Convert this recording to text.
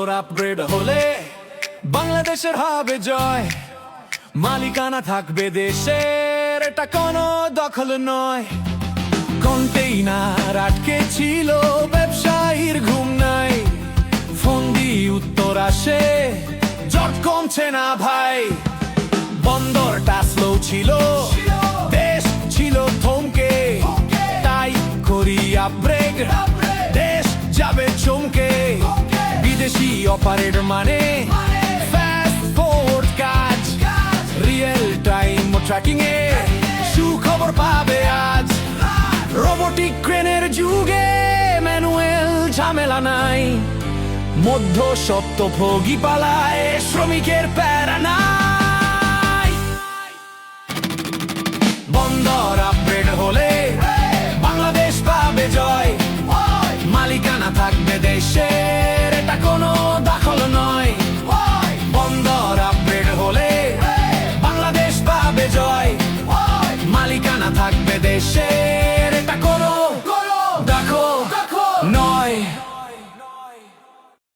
বন্দর আপগ্রেড হলে বাংলাদেশের হবে জয়, মালিকানা থাকবে দেশের, এটা কোনো দখল নয়। কন্টেইনার আটকে ছিল, ব্যবসায়ীর ঘুম নাই, ফোন দিয়ে উত্তর আসে, জট কমছে না ভাই। বন্দরটা স্লো ছিল, দেশ ছিল থমকে, তাই করি আপগ্রেড, দেশ যাবে চমকে। বিদেশি অপারেটর মানে ফাস্ট ফরওয়ার্ড কাজ, রিয়েল টাইম ট্র্যাকিং এ সুখবর পাবে আজ। রোবোটিক ক্রেনের যুগে ম্যানুয়াল ঝামেলা নাই, মধ্য সপ্তভোগী পালায়, শ্রমিকের প্যারা নাই। বন্দর আপগ্রেড হলে বাংলাদেশ পাবে জয়, মালিকানা থাকবে দেশের, এটা কোনো দখল নয়। বন্দর আপগ্রেড হলে বাংলাদেশ পাবে জয়, মালিকানা থাকবে দেশের।